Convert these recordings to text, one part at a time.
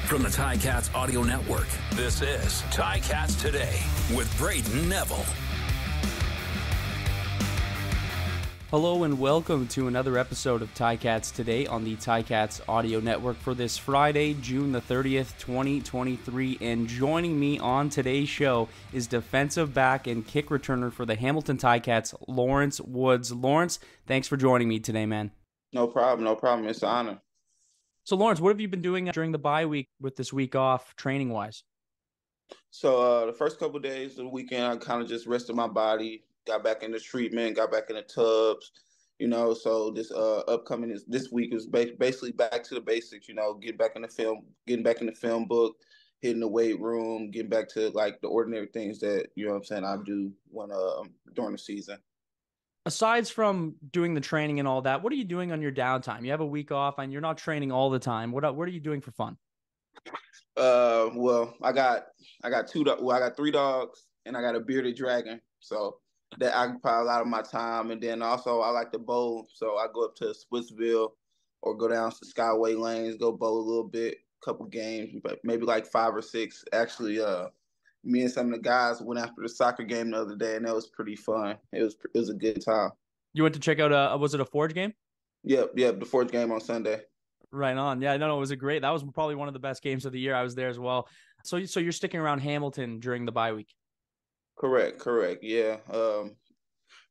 From the Ticats Audio Network, this is Ticats Today with Brayden Neville. Hello and welcome to another episode of Ticats Today on the Ticats Audio Network for this Friday, June the 30th, 2023. And joining me on today's show is defensive back and kick returner for the Hamilton Ticats, Lawrence Woods. Lawrence, thanks for joining me today, man. No problem. It's an honor. So, Lawrence, what have you been doing during the bye week with this week off, training-wise? So the first couple of days of the weekend, I kind of just rested my body, got back into treatment, got back in the tubs, So this week is basically back to the basics, getting back in the film book, hitting the weight room, getting back to like the ordinary things that I do during the season. Aside from doing the training and all that, what are you doing on your downtime? You have a week off and you're not training all the time. What are you doing for fun? Well, I got three dogs and I got a bearded dragon. So that occupy a lot of my time. And then also I like to bowl. So I go up to Swissville or go down to Skyway Lanes, go bowl a little bit, couple games, but maybe like 5 or 6. Actually, me and some of the guys went after the soccer game the other day, and that was pretty fun. It was a good time. You went to check out was it a Forge game? Yep, the Forge game on Sunday. Right on. Yeah, no, it was that was probably one of the best games of the year. I was there as well. So you're sticking around Hamilton during the bye week? Correct. Yeah.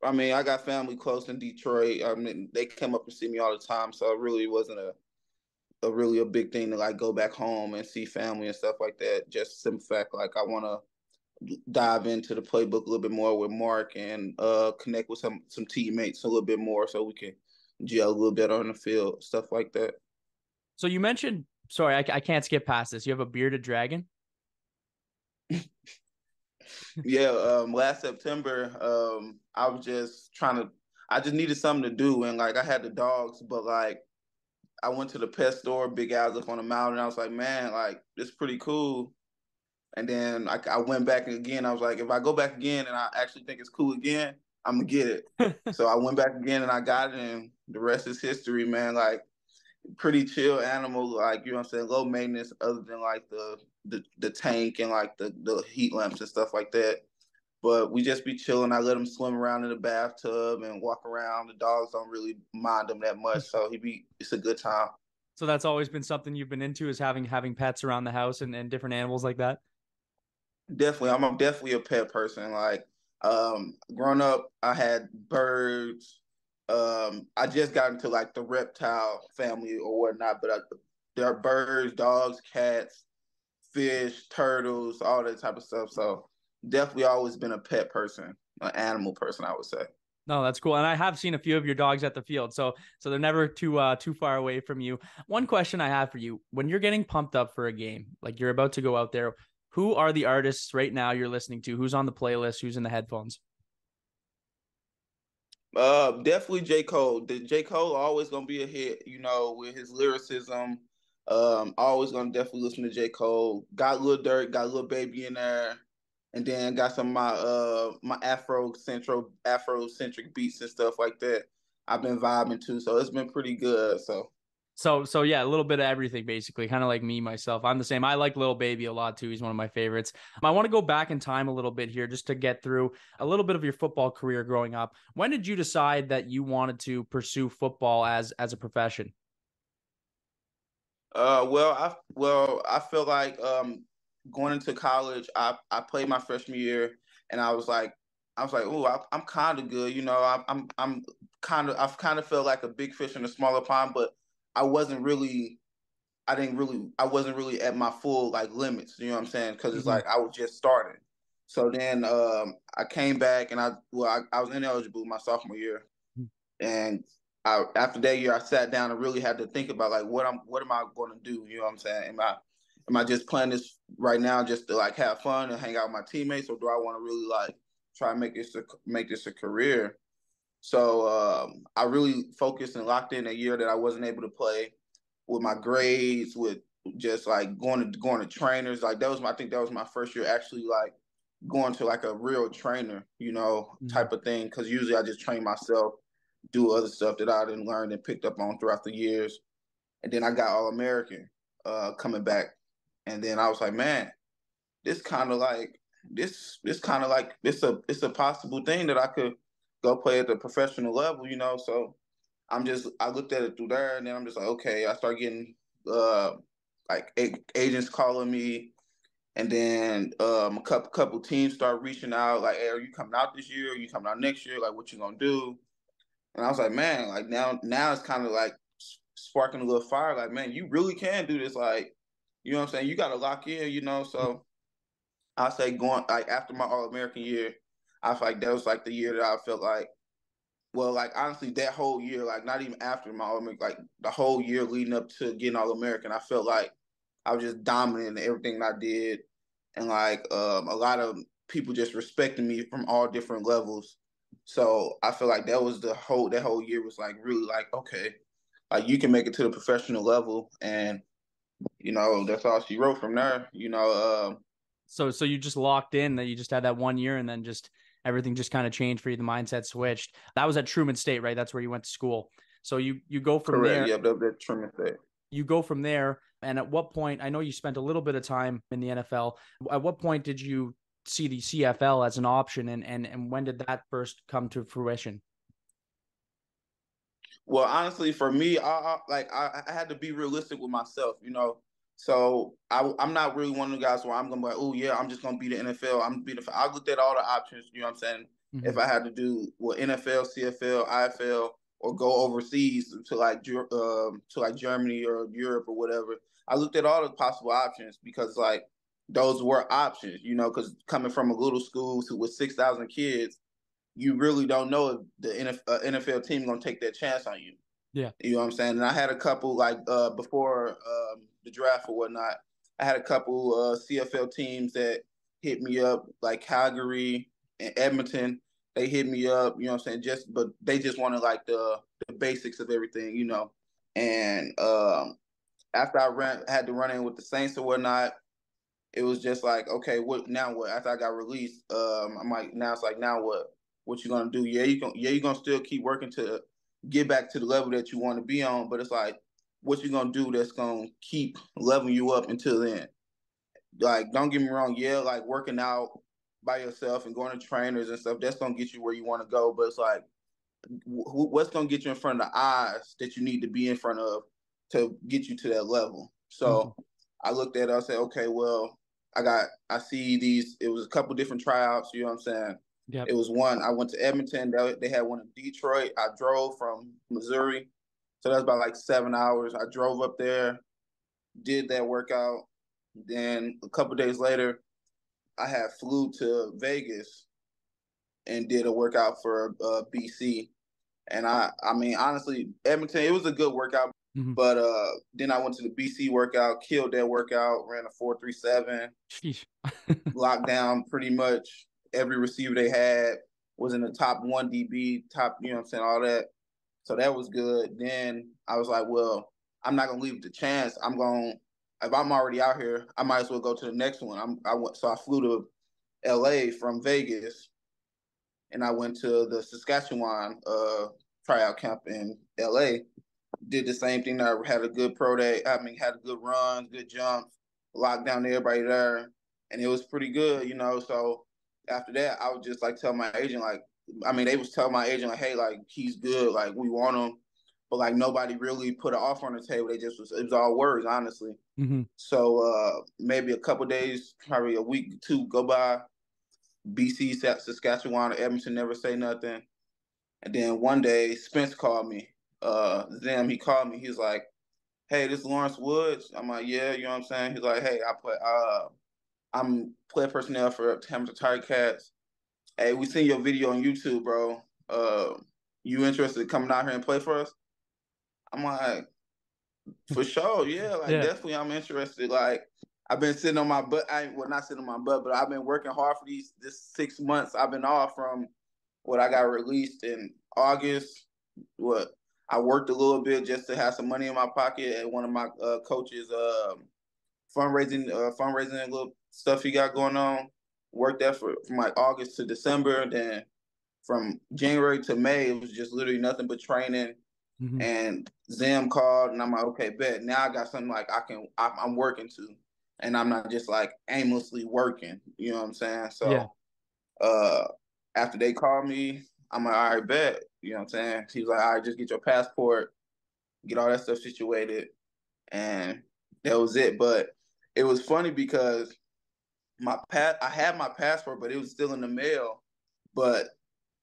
I got family close in Detroit. They come up and see me all the time, so it really wasn't a big thing to like go back home and see family and stuff like that. Just simple fact, like I want to dive into the playbook a little bit more with Mark and connect with some teammates a little bit more so we can gel a little better on the field, stuff like that. So you mentioned, sorry, I can't skip past this. You have a bearded dragon? Yeah, last September, I just needed something to do, and like I had the dogs, but like I went to the pet store, Big Al's up on the mountain, and I was like, man, like this is pretty cool. And then I went back again. I was like, if I go back again and I actually think it's cool again, I'm gonna get it. So I went back again and I got it, and the rest is history, man. Like pretty chill animal, like low maintenance, other than like the tank and like the heat lamps and stuff like that. But we just be chilling. I let him swim around in the bathtub and walk around. The dogs don't really mind him that much, so it's a good time. So that's always been something you've been into, is having pets around the house and different animals like that? Definitely. I'm definitely a pet person. Like growing up, I had birds. I just got into like the reptile family or whatnot, but there are birds, dogs, cats, fish, turtles, all that type of stuff. So definitely always been a pet person, an animal person, I would say. No, that's cool. And I have seen a few of your dogs at the field, so they're never too far away from you. One question I have for you: when you're getting pumped up for a game, like you're about to go out there, who are the artists right now you're listening to? Who's on the playlist? Who's in the headphones? Definitely J. Cole. J. Cole always gonna be a hit, with his lyricism. Always gonna definitely listen to J. Cole. Got Lil Durk, got Lil Baby in there, and then got some of my Afrocentric beats and stuff like that. I've been vibing too, so it's been pretty good. So yeah, a little bit of everything, basically, kind of like me, myself. I'm the same. I like Lil Baby a lot, too. He's one of my favorites. I want to go back in time a little bit here just to get through a little bit of your football career growing up. When did you decide that you wanted to pursue football as a profession? I feel like going into college, I played my freshman year, and I was like, oh, I'm kind of good, I've kind of felt like a big fish in a smaller pond, but I wasn't really at my full like limits, you know what I'm saying? Because it's like I was just starting. So then I came back and I was ineligible my sophomore year, and after that year I sat down and really had to think about like what am I going to do? You know what I'm saying? Am I just playing this right now just to like have fun and hang out with my teammates, or do I want to really like try and make this a career? So I really focused and locked in a year that I wasn't able to play, with my grades, with just like going to trainers. Like I think that was my first year actually like going to like a real trainer, type of thing. Because usually I just train myself, do other stuff that I didn't learn and picked up on throughout the years. And then I got All-American coming back And then I was like, man, this kind of like it's a possible thing that I could go play at the professional level, So I looked at it through there, and then I'm just like, okay. I start getting uh like agents calling me, and then a couple teams start reaching out, like, hey, are you coming out this year? Are you coming out next year? Like, what you gonna do? And I was like, man, like now it's kind of like sparking a little fire. Like, man, you really can do this. Like, you know what I'm saying? You got to lock in. So I say going like after my All American year, I feel like that was like the year that I felt like, well, like honestly, that whole year, like not even after my All American, like the whole year leading up to getting All American, I felt like I was just dominant in everything I did, and like a lot of people just respecting me from all different levels. So I feel like that whole year was like really like, okay, like you can make it to the professional level, and that's all she wrote from there. So you just locked in, that you just had that 1 year, and then just everything just kind of changed for you. The mindset switched. That was at Truman State, right? That's where you went to school. So you go from Correct. there. Yeah, that Truman State. You go from there, and at what point? I know you spent a little bit of time in the NFL. At what point did you see the CFL as an option, and when did that first come to fruition? Well, honestly, for me, I had to be realistic with myself. So I'm not really one of the guys where I'm gonna be like, oh yeah, I'm just gonna be the NFL. I'm gonna be the. I looked at all the options. You know what I'm saying? Mm-hmm. If I had to do NFL, CFL, IFL, or go overseas to like Germany or Europe or whatever, I looked at all the possible options because like those were options. Because coming from a little school with 6,000 kids, you really don't know if the NFL team gonna take that chance on you. Yeah. You know what I'm saying? And I had a couple like before the draft or whatnot. I had a couple CFL teams that hit me up, like Calgary and Edmonton. They hit me up, you know what I'm saying? But they just wanted like the basics of everything. And after had to run in with the Saints or whatnot, it was just like, okay, what now? What after I got released? I'm like, now it's like, now what? What you gonna do? You're gonna still keep working to get back to the level that you want to be on, but it's like, what you gonna do that's gonna keep leveling you up until then? Like, don't get me wrong, yeah, like working out by yourself and going to trainers and stuff, that's gonna get you where you want to go. But it's like, what's gonna get you in front of the eyes that you need to be in front of to get you to that level? So I looked at it, I said, okay, well, I see these. It was a couple different tryouts. You know what I'm saying? Yep. It was one. I went to Edmonton. They had one in Detroit. I drove from Missouri, so that's about like 7 hours. I drove up there, did that workout. Then a couple days later, I had flew to Vegas and did a workout for BC. And I mean, honestly, Edmonton, it was a good workout. Mm-hmm. But then I went to the BC workout, killed that workout, ran a 4.37, locked down pretty much every receiver they had, was in the top 1 DB, top, you know what I'm saying, all that. So that was good. Then I was like, well, I'm not gonna leave it to chance. If I'm already out here, I might as well go to the next one. So I flew to LA from Vegas, and I went to the Saskatchewan tryout camp in LA. Did the same thing. I had a good pro day. I mean, had a good runs, good jumps, locked down everybody there, and it was pretty good. So after that, I would just like tell my agent, like, I mean, they was telling my agent like, hey, like he's good, like we want him, but like nobody really put an offer on the table. It was all words, honestly. Mm-hmm. So maybe a couple days, probably a week or two go by. BC, Saskatchewan, or Edmonton never say nothing. And then one day, Spence called me. He called me. He's like, "Hey, this is Lawrence Woods." I'm like, "Yeah," you know what I'm saying. He's like, "Hey, I'm play personnel for Hamilton Ticats. Hey, we seen your video on YouTube, bro. You interested in coming out here and play for us?" I'm like, "For sure, yeah, like Yeah. definitely, I'm interested. Like, I've been sitting on my butt. Not sitting on my butt, but I've been working hard for this 6 months. I've been off from what I got released in August. I worked a little bit just to have some money in my pocket at one of my coaches' fundraising little stuff he got going on. Worked that from like August to December. Then from January to May, it was just literally nothing but training. And Zim called, and I'm like, okay, bet. Now I got something like I'm working to. and I'm not just like aimlessly working. You know what I'm saying? Yeah. So after they called me, I'm like, all right, bet. You know what I'm saying? He was like, all right, just get your passport, get all that stuff situated, and that was it. But it was funny because I had my passport, but it was still in the mail. But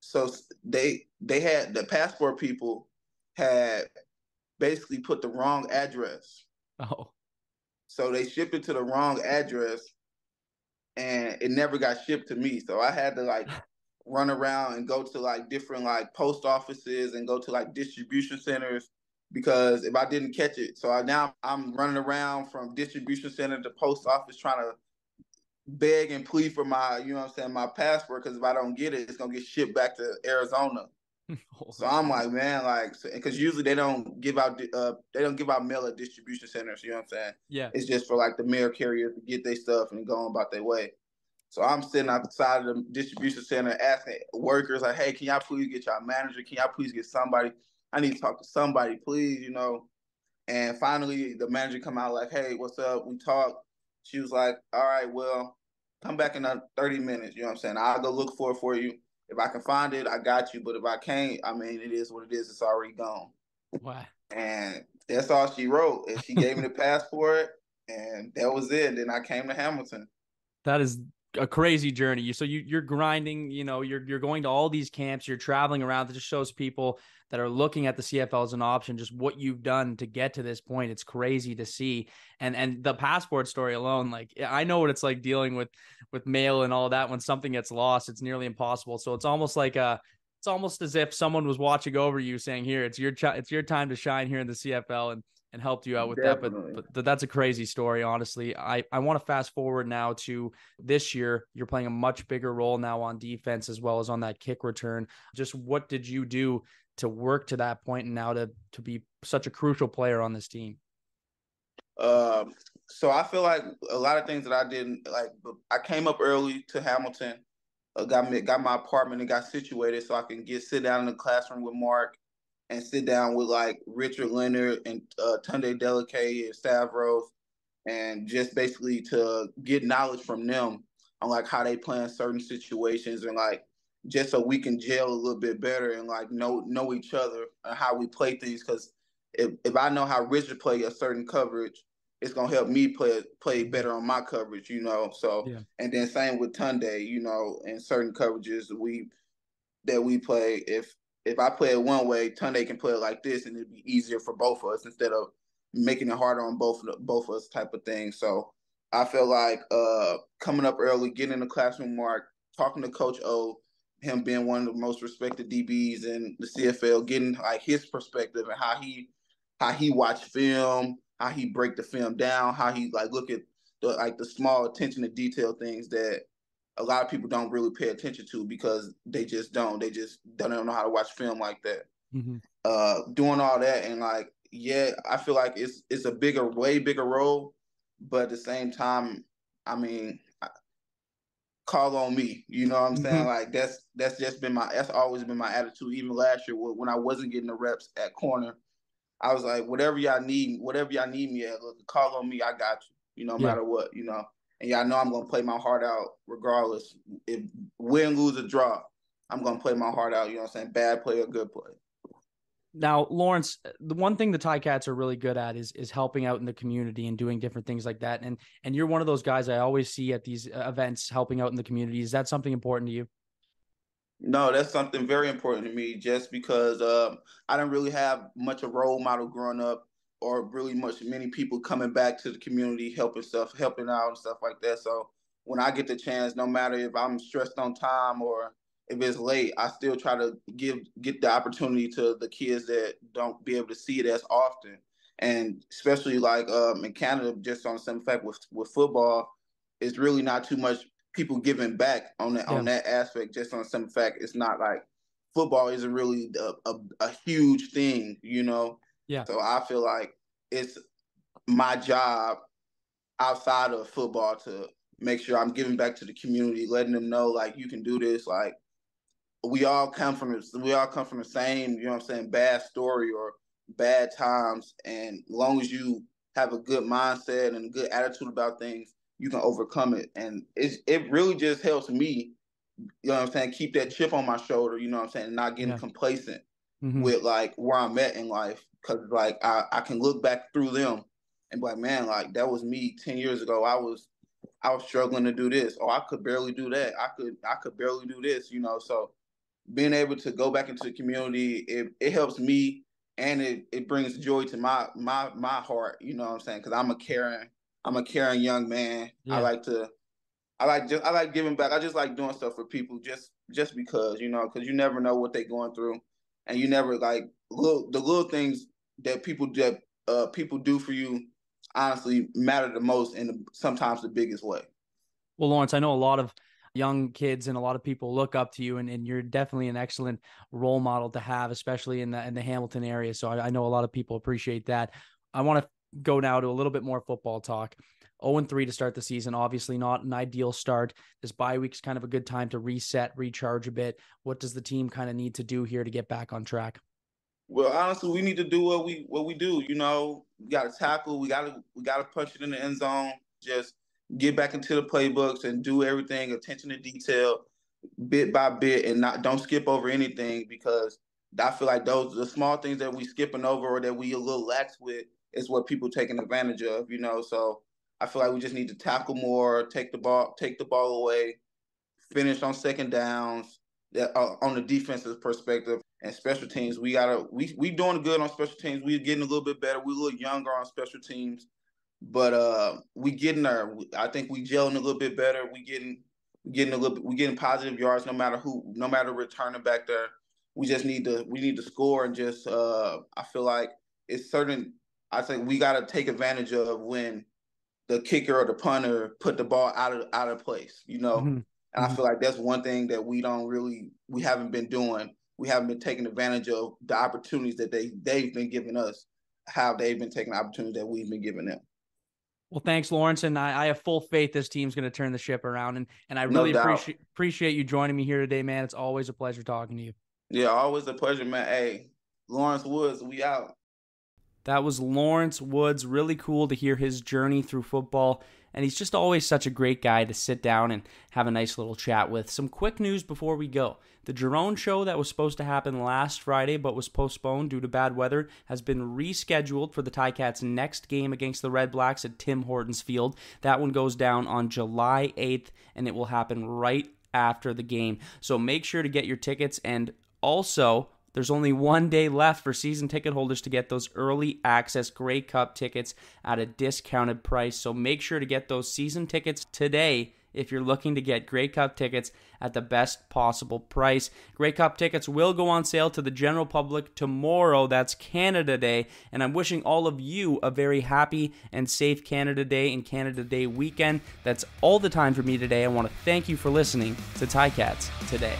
so they had the passport people had basically put the wrong address. Oh. So they shipped it to the wrong address, and it never got shipped to me. So I had to like run around and go to like different like post offices and go to like distribution centers because if I didn't catch it, so now I'm running around from distribution center to post office trying to beg and plead for my, you know what I'm saying, my passport, because if I don't get it, it's gonna get shipped back to Arizona. So I'm like, man, like, because usually they don't give out mail at distribution centers. You know what I'm saying? Yeah. It's just for like the mail carriers to get their stuff and go on about their way. So I'm sitting outside of the distribution center asking workers like, hey, can y'all please get y'all manager? Can y'all please get somebody? I need to talk to somebody, please, you know. And finally, the manager come out like, hey, what's up? We talked. She was like, all right, well, come back in 30 minutes. You know what I'm saying? I'll go look for it for you. If I can find it, I got you. But if I can't, I mean, it is what it is. It's already gone. Wow. And that's all she wrote. And she gave me the passport, and that was it. Then I came to Hamilton. That is a crazy journey. So you're grinding, you're going to all these camps, you're traveling around. It just shows people that are looking at the CFL as an option, just what you've done to get to this point. It's crazy to see. And the passport story alone, like I know what it's like dealing with mail and all that. When something gets lost, it's nearly impossible. So it's almost like it's almost as if someone was watching over you saying, here, it's your time to shine here in the CFL, and helped you out with Definitely. that. But that's a crazy story, honestly. I want to fast forward now to this year. You're playing a much bigger role now on defense as well as on that kick return. Just what did you do to work to that point and now to be such a crucial player on this team? So I feel like a lot of things that I didn't like. I came up early to Hamilton, got my apartment and got situated so I can sit down in the classroom with Mark and sit down with like Richard Leonard and Tunde Delicate and Stavros, and just basically to get knowledge from them on like how they play in certain situations, and like just so we can gel a little bit better and like know each other and how we play things. Because if I know how Richard play a certain coverage, it's gonna help me play better on my coverage, you know. So Yeah. and then same with Tunde, you know, in certain coverages that we play. If I play it one way, Tunde can play it like this, and it'd be easier for both of us instead of making it harder on both of us type of thing. So I feel like coming up early, getting in the classroom, Mark, talking to Coach O, him being one of the most respected DBs in the CFL, getting like his perspective and how he watch film, how he break the film down, how he like look at the small attention to detail things that a lot of people don't really pay attention to because they just don't know how to watch film like that. Mm-hmm. Doing all that and like, yeah, I feel like it's a way bigger role, but at the same time, I mean, call on me. You know what I'm saying? Mm-hmm. Like that's always been my attitude. Even last year when I wasn't getting the reps at corner, I was like, whatever y'all need me at, look, call on me. I got you. You know, no Yeah. matter what. You know, and y'all know I'm gonna play my heart out regardless. If win, lose, or draw, I'm gonna play my heart out. You know what I'm saying? Bad play or good play. Now, Lawrence, the one thing the Ticats are really good at is helping out in the community and doing different things like that. And you're one of those guys I always see at these events helping out in the community. Is that something important to you? No, that's something very important to me just because I didn't really have much a role model growing up or really many people coming back to the community, helping out and stuff like that. So when I get the chance, no matter if I'm stressed on time or if it's late, I still try to get the opportunity to the kids that don't be able to see it as often. And especially like in Canada, just on some fact with football, it's really not too much people giving back on that aspect. Just on some fact, it's not like football isn't really a huge thing, you know. Yeah. So I feel like it's my job outside of football to make sure I'm giving back to the community, letting them know like you can do this. Like we all come from the same, you know what I'm saying, bad story or bad times, and as long as you have a good mindset and a good attitude about things, you can overcome it. And it really just helps me, you know what I'm saying, keep that chip on my shoulder, you know what I'm saying, and not getting complacent with like where I'm at in life. Cause like I can look back through them and be like, man, like that was me 10 years ago. I was struggling to do this, or I could barely do that. I could barely do this, you know. So being able to go back into the community, it helps me, and it brings joy to my heart, you know what I'm saying? Because I'm a caring young man. Yeah. I like giving back. I just like doing stuff for people just because, you know, because you never know what they're going through, and you never like the little things that people do for you honestly matter the most and sometimes the biggest way. Well, Lawrence, I know a lot of young kids and a lot of people look up to you, and you're definitely an excellent role model to have, especially in the Hamilton area. So I know a lot of people appreciate that. I want to go now to a little bit more football talk. 0-3 to start the season, obviously not an ideal start. This bye week's kind of a good time to reset, recharge a bit. What does the team kind of need to do here to get back on track? Well, honestly, we need to do what we do. You know, we got to tackle. We got to punch it in the end zone. Just get back into the playbooks and do everything, attention to detail, bit by bit, and don't skip over anything, because I feel like the small things that we skipping over or that we a little lax with is what people taking advantage of. You know, so I feel like we just need to tackle more, take the ball away, finish on second downs. On the defensive perspective and special teams, we doing good on special teams. We're getting a little bit better. We're a little younger on special teams, but we getting there. I think we gelling a little bit better. We getting positive yards no matter returning back there. We need to score, and just I feel like it's certain. I think we got to take advantage of when the kicker or the punter put the ball out of place, you know. Mm-hmm. And I feel like that's one thing that we haven't been doing. We haven't been taking advantage of the opportunities that they've been giving us, how they've been taking the opportunities that we've been giving them. Well, thanks, Lawrence, and I have full faith this team's going to turn the ship around, and I really appreciate you joining me here today, man. It's always a pleasure talking to you. Yeah, always a pleasure, man. Hey, Lawrence Woods, we out. That was Lawrence Woods. Really cool to hear his journey through football. And he's just always such a great guy to sit down and have a nice little chat with. Some quick news before we go. The Jerome show that was supposed to happen last Friday but was postponed due to bad weather has been rescheduled for the Ticats' next game against the Red Blacks at Tim Hortons Field. That one goes down on July 8th, and it will happen right after the game. So make sure to get your tickets, and also there's only 1 day left for season ticket holders to get those early access Grey Cup tickets at a discounted price. So make sure to get those season tickets today if you're looking to get Grey Cup tickets at the best possible price. Grey Cup tickets will go on sale to the general public tomorrow. That's Canada Day. And I'm wishing all of you a very happy and safe Canada Day and Canada Day weekend. That's all the time for me today. I want to thank you for listening to Ticats Today.